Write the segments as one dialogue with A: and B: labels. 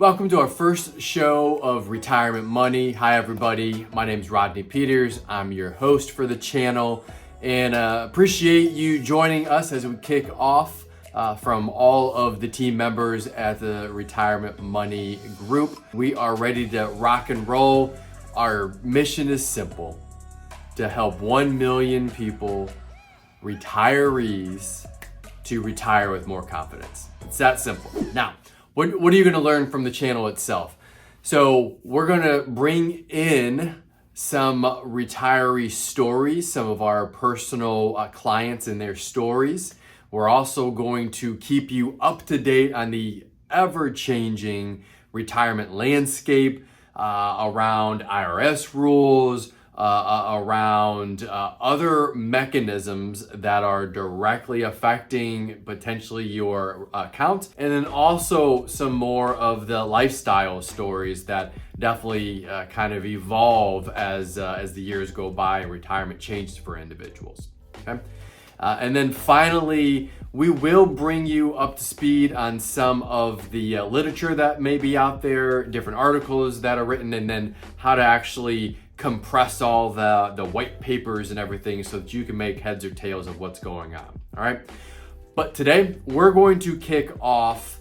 A: Welcome to our first show of Retirement Money. Hi everybody, my name is Rodney Peters. I'm your host for the channel and appreciate you joining us as we kick off from all of the team members at the Retirement Money group. We are ready to rock and roll. Our mission is simple: to help 1 million people, retirees, to retire with more confidence. It's that simple. Now, what are you going to learn from the channel itself? So we're going to bring in some retiree stories, some of our personal clients and their stories. We're also going to keep you up to date on the ever-changing retirement landscape around IRS rules, around other mechanisms that are directly affecting potentially your account, and then also some more of the lifestyle stories that definitely kind of evolve as the years go by and retirement changes for individuals. Okay, and then finally, we will bring you up to speed on some of the literature that may be out there, different articles that are written, and then how to actually compress all the white papers and everything so that you can make heads or tails of what's going on. All right. But today we're going to kick off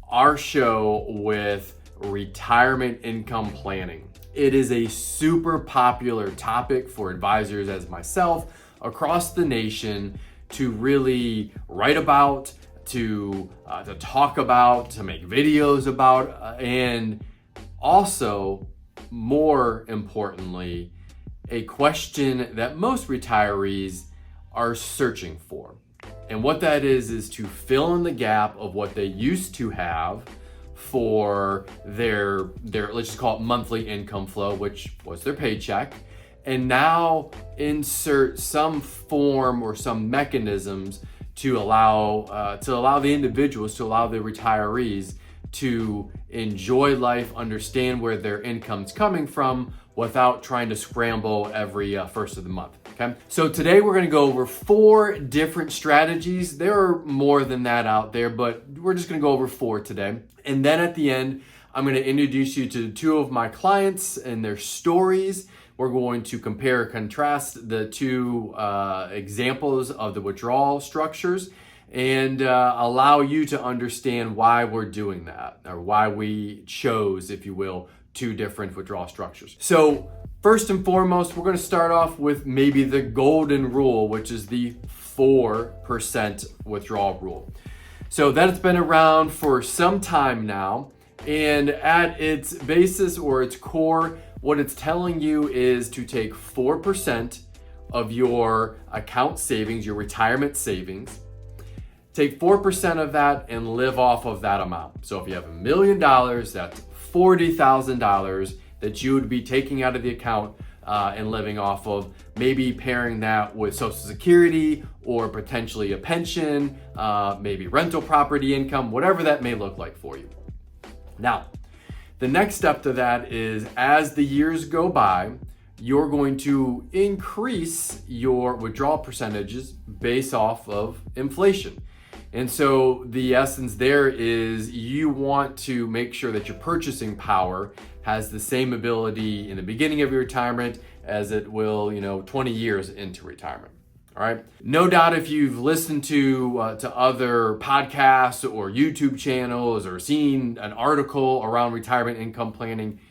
A: our show with retirement income planning. It is a super popular topic for advisors as myself across the nation to really write about, to talk about, to make videos about, and also, more importantly, a question that most retirees are searching for. And what that is to fill in the gap of what they used to have for their let's just call it monthly income flow, which was their paycheck, and now insert some form or some mechanisms to allow the individuals, to allow the retirees to enjoy life, understand where their income's coming from without trying to scramble every first of the month. Okay, so today we're going to go over 4 different strategies. There are more than that out there, but we're just going to go over 4 today. And then at the end, I'm going to introduce you to 2 of my clients and their stories. We're going to compare and contrast the 2 examples of the withdrawal structures and allow you to understand why we're doing that, or why we chose, if you will, 2 different withdrawal structures. So first and foremost, we're going to start off with maybe the golden rule, which is the 4% withdrawal rule. So that's been around for some time now, and at its basis or its core, what it's telling you is to take 4% of your account savings, your retirement savings, take 4% of that and live off of that amount. So if you have $1 million, that's $40,000 that you would be taking out of the account and living off of, maybe pairing that with Social Security or potentially a pension, maybe rental property income, whatever that may look like for you. Now, the next step to that is, as the years go by, you're going to increase your withdrawal percentages based off of inflation. And so the essence there is you want to make sure that your purchasing power has the same ability in the beginning of your retirement as it will, 20 years into retirement. All right. No doubt, if you've listened to other podcasts or YouTube channels or seen an article around retirement income planning,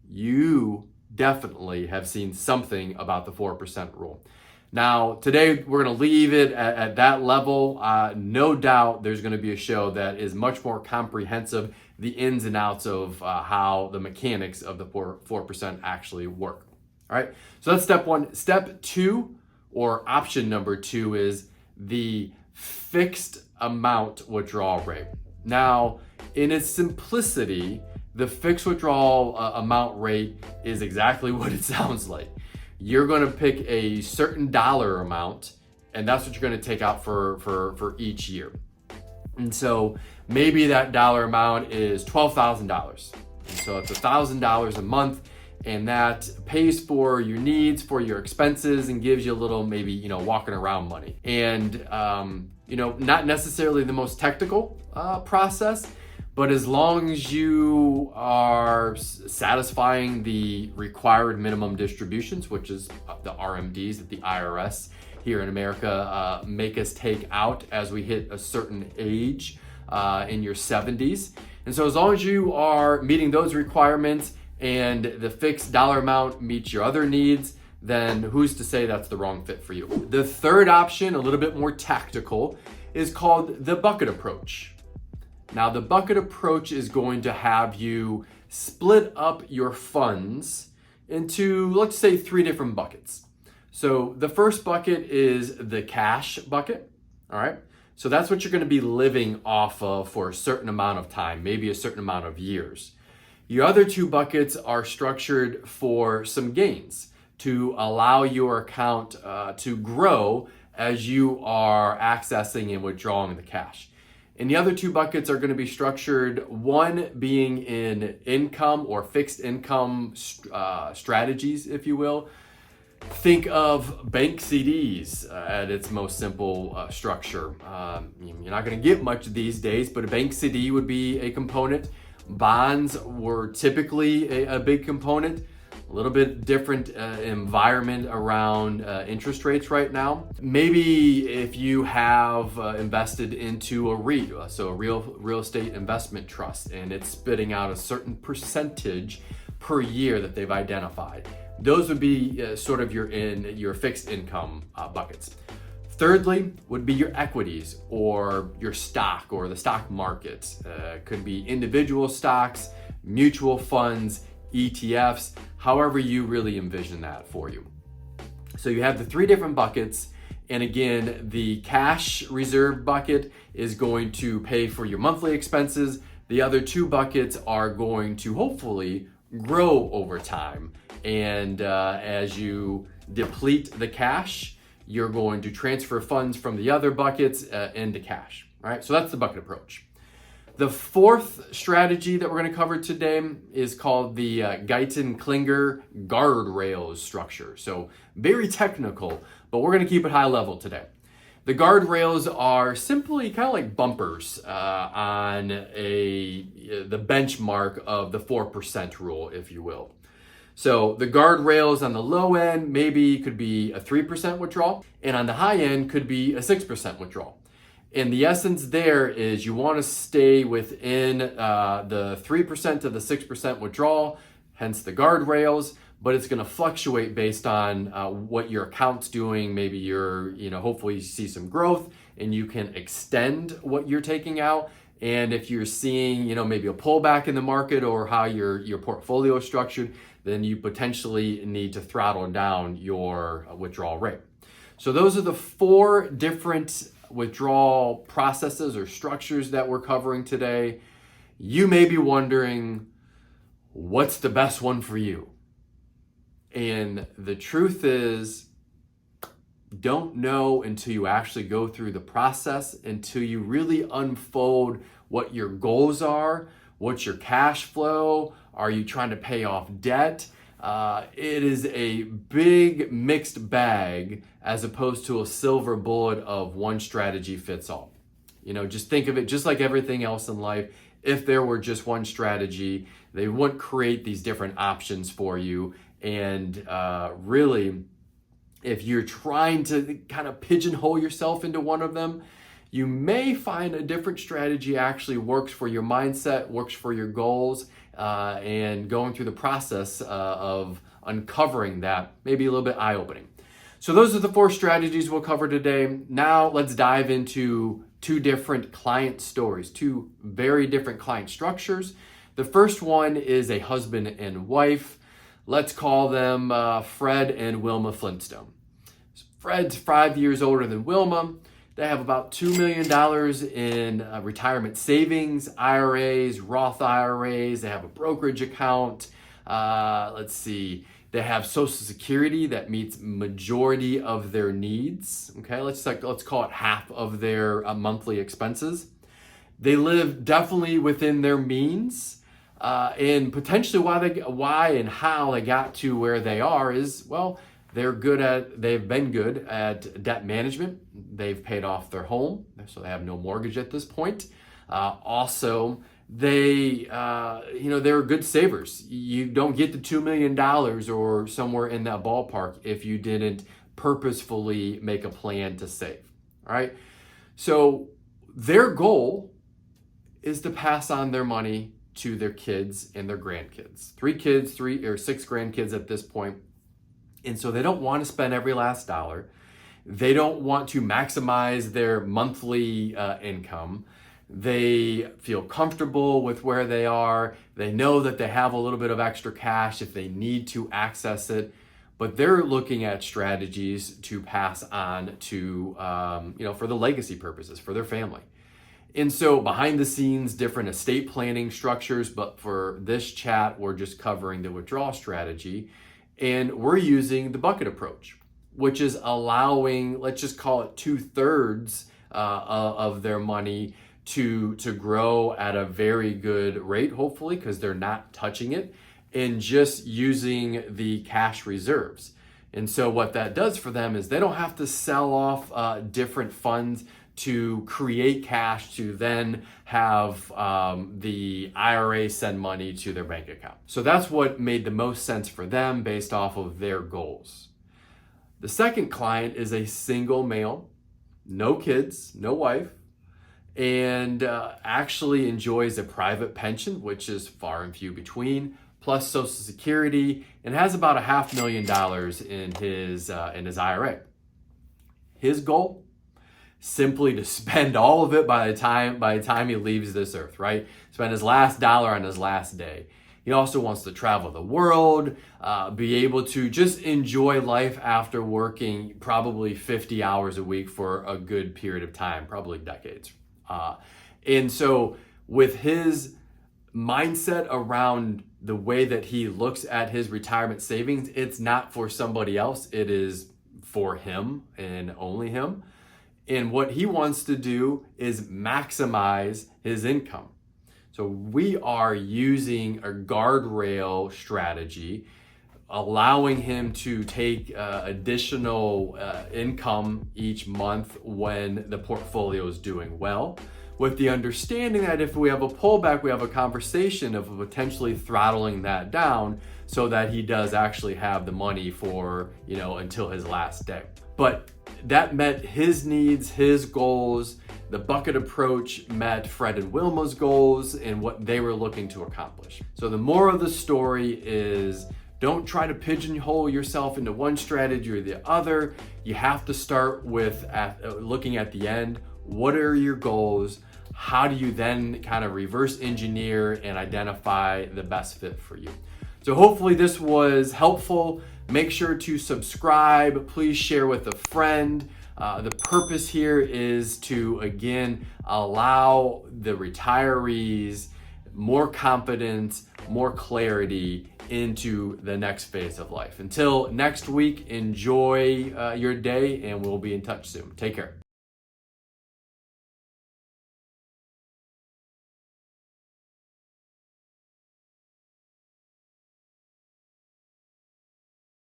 A: you definitely have seen something about the 4% rule. Now, today we're going to leave it at that level. No doubt there's going to be a show that is much more comprehensive, the ins and outs of how the mechanics of the 4% actually work. All right, so that's step 1. Step 2, or option number 2, is the fixed amount withdrawal rate. Now, in its simplicity, the fixed withdrawal amount rate is exactly what it sounds like. You're going to pick a certain dollar amount, and that's what you're going to take out for each year. And so maybe that dollar amount is $12,000. And so it's $1,000 a month, and that pays for your needs, for your expenses, and gives you a little maybe, walking around money. And, not necessarily the most technical process, But as long as you are satisfying the required minimum distributions, which is the RMDs that the IRS here in America make us take out as we hit a certain age in your 70s. And so as long as you are meeting those requirements and the fixed dollar amount meets your other needs, then who's to say that's the wrong fit for you? The third option, a little bit more tactical, is called the bucket approach. Now, the bucket approach is going to have you split up your funds into, let's say, 3 different buckets. So the first bucket is the cash bucket, all right? So that's what you're going to be living off of for a certain amount of time, maybe a certain amount of years. Your other 2 buckets are structured for some gains to allow your account to grow as you are accessing and withdrawing the cash. And the other 2 buckets are going to be structured, one being in income or fixed income strategies, if you will. Think of bank CDs at its most simple structure. You're not going to get much these days, but a bank CD would be a component. Bonds were typically a big component. A little bit different environment around interest rates right now. Maybe if you have invested into a REIT, so a real estate investment trust, and it's spitting out a certain percentage per year that they've identified. Those would be sort of your fixed income buckets. Thirdly would be your equities or your stock or the stock market. Could be individual stocks, mutual funds, ETFs, however you really envision that for you. So you have the 3 different buckets, and again, the cash reserve bucket is going to pay for your monthly expenses. The other 2 buckets are going to hopefully grow over time, and as you deplete the cash, you're going to transfer funds from the other buckets into cash. All right, so that's the bucket approach. The fourth strategy that we're going to cover today is called the GUYTON-KLINGER guardrails structure. So very technical, but we're going to keep it high level today. The guardrails are simply kind of like bumpers on the benchmark of the 4% rule, if you will. So the guardrails on the low end maybe could be a 3% withdrawal, and on the high end could be a 6% withdrawal. And the essence there is you want to stay within the 3% to the 6% withdrawal, hence the guardrails, but it's going to fluctuate based on what your account's doing. Maybe hopefully you see some growth and you can extend what you're taking out. And if you're seeing, maybe a pullback in the market or how your portfolio is structured, then you potentially need to throttle down your withdrawal rate. So those are the 4 different withdrawal processes or structures that we're covering today. You may be wondering, what's the best one for you? And the truth is, don't know until you actually go through the process, until you really unfold what your goals are, what's your cash flow, are you trying to pay off debt? It is a big mixed bag as opposed to a silver bullet of one strategy fits all. Just think of it just like everything else in life. If there were just one strategy, they wouldn't create these different options for you. And really, if you're trying to kind of pigeonhole yourself into one of them, you may find a different strategy actually works for your mindset, works for your goals, and going through the process of uncovering that may be a little bit eye-opening. So those are the 4 strategies we'll cover today. Now let's dive into 2 different client stories, 2 very different client structures. The first one is a husband and wife. Let's call them Fred and Wilma Flintstone. Fred's 5 years older than Wilma. They have about $2 million in retirement savings, IRAs, Roth IRAs. They have a brokerage account. Let's see. They have Social Security that meets majority of their needs. Okay, let's call it half of their monthly expenses. They live definitely within their means, and potentially why and how they got to where they are is, well, they've been good at debt management. They've paid off their home, so they have no mortgage at this point. Also, they're good savers. You don't get to $2 million or somewhere in that ballpark if you didn't purposefully make a plan to save. All right. So their goal is to pass on their money to their kids and their grandkids. 3 kids, 3 or 6 grandkids at this point. And so they don't want to spend every last dollar. They don't want to maximize their monthly income. They feel comfortable with where they are. They know that they have a little bit of extra cash if they need to access it, but they're looking at strategies to pass on to, for the legacy purposes, for their family. And so behind the scenes, different estate planning structures, but for this chat, we're just covering the withdrawal strategy. And we're using the bucket approach, which is allowing, let's just call it 2/3 of their money to grow at a very good rate, hopefully, because they're not touching it, and just using the cash reserves. And so what that does for them is they don't have to sell off different funds to create cash to then have the IRA send money to their bank account. So that's what made the most sense for them based off of their goals. The second client is a single male, no kids, no wife, and actually enjoys a private pension, which is far and few between, plus Social Security, and has about $500,000 in his IRA. His goal, simply to spend all of it by the time he leaves this earth, right? Spend his last dollar on his last day. He also wants to travel the world, be able to just enjoy life after working probably 50 hours a week for a good period of time, probably decades. And so with his mindset around the way that he looks at his retirement savings, it's not for somebody else, it is for him and only him. And what he wants to do is maximize his income. So we are using a guardrail strategy, allowing him to take additional income each month when the portfolio is doing well, with the understanding that if we have a pullback, we have a conversation of potentially throttling that down so that he does actually have the money for, until his last day. But that met his needs, his goals. The bucket approach met Fred and Wilma's goals and what they were looking to accomplish. So the moral of the story is, don't try to pigeonhole yourself into one strategy or the other. You have to start with looking at the end. What are your goals? How do you then kind of reverse engineer and identify the best fit for you? So hopefully this was helpful. Make sure to subscribe. Please share with a friend. The purpose here is to, again, allow the retirees more confidence, more clarity into the next phase of life. Until next week, enjoy your day, and we'll be in touch soon. Take care.